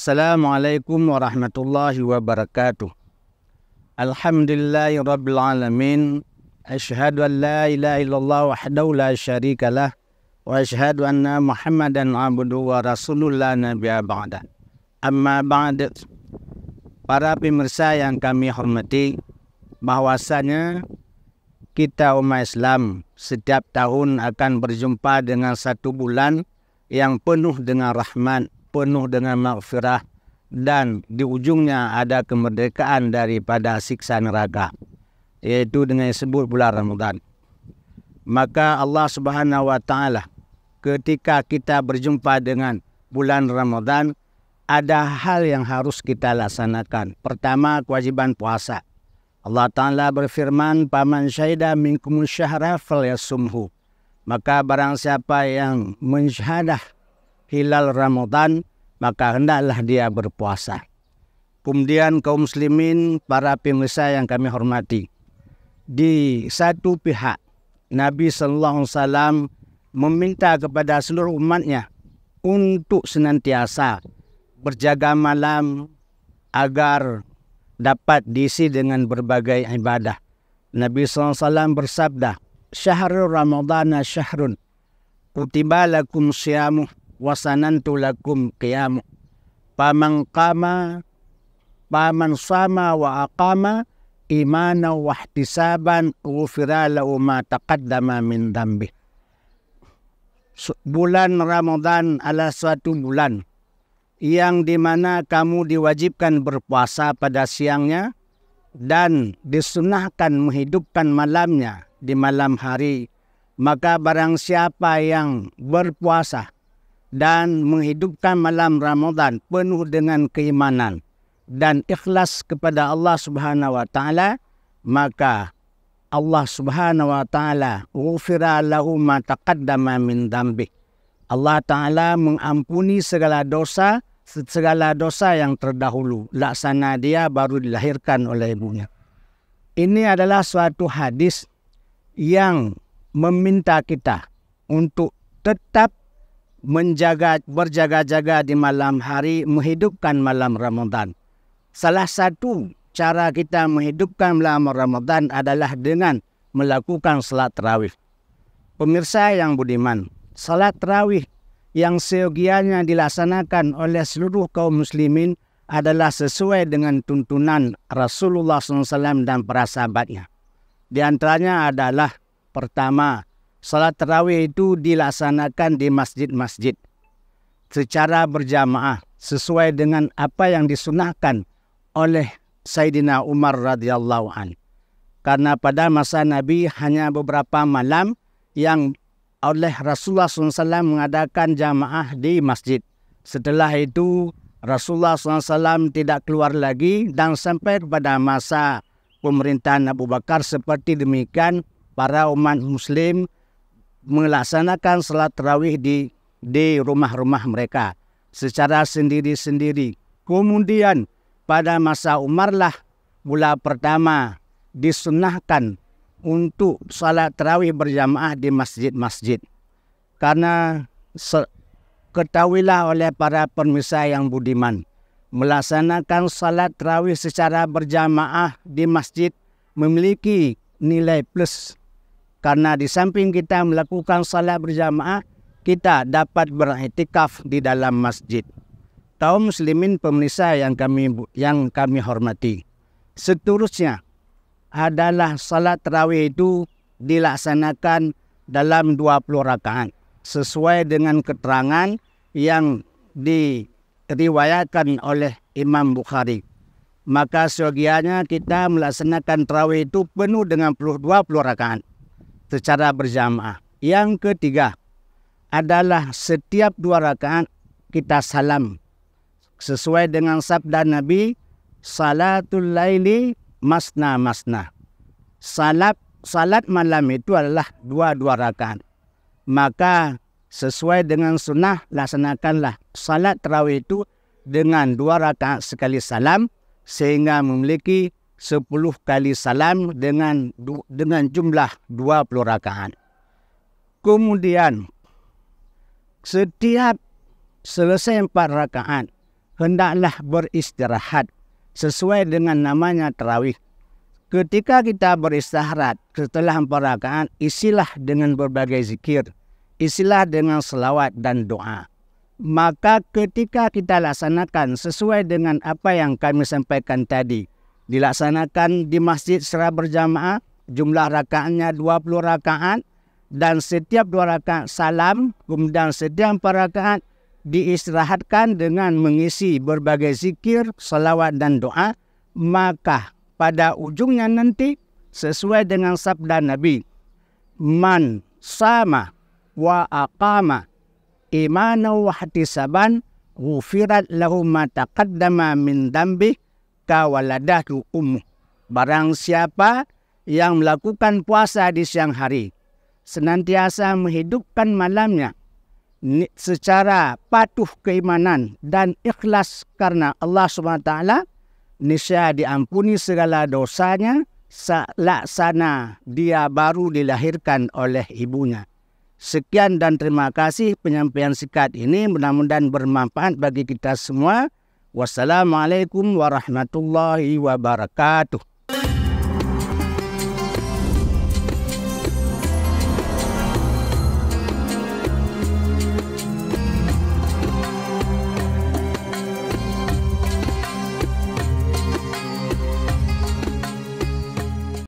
Assalamualaikum warahmatullahi wabarakatuh. Alhamdulillahi rabbil alamin. Asyhadu an la ilaha illallah wahdahu la syarikalah. Wa asyhadu anna Muhammadan abduhu wa rasulullah nabiyya ba'da. Amma ba'd. Para pemirsa yang kami hormati, bahwasanya kita umat Islam setiap tahun akan berjumpa dengan satu bulan yang penuh dengan rahmat, penuh dengan maghfirah, dan di ujungnya ada kemerdekaan daripada siksa neraka, yaitu dengan disebut bulan Ramadan. Maka Allah Subhanahu wa Ta'ala, ketika kita berjumpa dengan bulan Ramadan, ada hal yang harus kita laksanakan. Pertama, kewajiban puasa. Allah Ta'ala berfirman, "Paman syahida minkumus syahra falyasumhu." Maka barang siapa yang mensyahadah hilal Ramadan, maka hendaklah dia berpuasa. Kemudian kaum muslimin, para pemirsa yang kami hormati, di satu pihak Nabi SAW meminta kepada seluruh umatnya untuk senantiasa berjaga malam agar dapat diisi dengan berbagai ibadah. Nabi SAW bersabda, "Syahrul Ramadana syahrun kutiba lakum syamuh wasanantu lakum qiyamu. Paman sama wa aqama imana wa ihtisaban ghufira lahu ma taqaddama min dhanbi." Bulan Ramadan adalah suatu bulan yang dimana kamu diwajibkan berpuasa pada siangnya dan disunahkan menghidupkan malamnya di malam hari. Maka barang siapa yang berpuasa dan menghidupkan malam Ramadan penuh dengan keimanan dan ikhlas kepada Allah Subhanahu wa Ta'ala, maka Allah Subhanahu wa Ta'ala ghufira lahu ma taqaddama min dhanbi. Allah Ta'ala mengampuni segala dosa yang terdahulu, laksana dia baru dilahirkan oleh ibunya. Ini adalah suatu hadis yang meminta kita untuk tetap berjaga-jaga di malam hari, menghidupkan malam Ramadan. Salah satu cara kita menghidupkan malam Ramadan adalah dengan melakukan salat tarawih. Pemirsa yang budiman, salat tarawih yang seyogianya dilaksanakan oleh seluruh kaum muslimin adalah sesuai dengan tuntunan Rasulullah SAW dan para sahabatnya. Di antaranya adalah, pertama, salat tarawih itu dilaksanakan di masjid-masjid secara berjamaah sesuai dengan apa yang disunahkan oleh Sayyidina Umar radhiyallahu an. Karena pada masa Nabi hanya beberapa malam yang oleh Rasulullah SAW mengadakan jamaah di masjid. Setelah itu Rasulullah SAW tidak keluar lagi, dan sampai pada masa pemerintahan Abu Bakar seperti demikian para umat muslim melaksanakan salat tarawih di rumah-rumah mereka secara sendiri-sendiri. Kemudian pada masa Umar lah mula pertama disunahkan untuk salat tarawih berjamaah di masjid-masjid. Karena ketahuilah oleh para pemirsa yang budiman, melaksanakan salat tarawih secara berjamaah di masjid memiliki nilai plus. Karena di samping kita melakukan salat berjamaah, kita dapat beriktikaf di dalam masjid. Kaum muslimin pemirsa yang kami hormati, seterusnya adalah salat tarawih itu dilaksanakan dalam 20 rakaat sesuai dengan keterangan yang diriwayatkan oleh Imam Bukhari. Maka seyogianya kita melaksanakan tarawih itu penuh dengan 20 rakaat secara berjamaah. Yang ketiga adalah setiap 2 rakaat kita salam sesuai dengan sabda Nabi, "Salatul laili masna masna." Salat malam itu adalah 2 rakaat. Maka sesuai dengan sunnah, laksanakanlah salat tarawih itu dengan 2 rakaat sekali salam, sehingga memiliki 10 kali salam dengan jumlah 20 rakaat. Kemudian setiap selesai 4 rakaat, hendaklah beristirahat sesuai dengan namanya tarawih. Ketika kita beristirahat setelah 4 rakaat, isilah dengan berbagai zikir, isilah dengan selawat dan doa. Maka ketika kita laksanakan sesuai dengan apa yang kami sampaikan tadi, dilaksanakan di masjid secara berjamaah, jumlah rakaatnya 20 rakaat, dan setiap 2 rakaat salam, kemudian setiap 4 rakaat diistirahatkan dengan mengisi berbagai zikir, selawat dan doa, maka pada ujungnya nanti sesuai dengan sabda Nabi, man sama wa aqama imanan wa ihtisaban ghufirat lahu ma taqaddama min dambi ka waladatu ummu. Barang siapa yang melakukan puasa di siang hari, senantiasa menghidupkan malamnya secara patuh keimanan dan ikhlas karena Allah SWT, niscaya diampuni segala dosanya laksana dia baru dilahirkan oleh ibunya. Sekian dan terima kasih penyampaian singkat ini, mudah-mudahan bermanfaat bagi kita semua. Wassalamualaikum warahmatullahi wabarakatuh.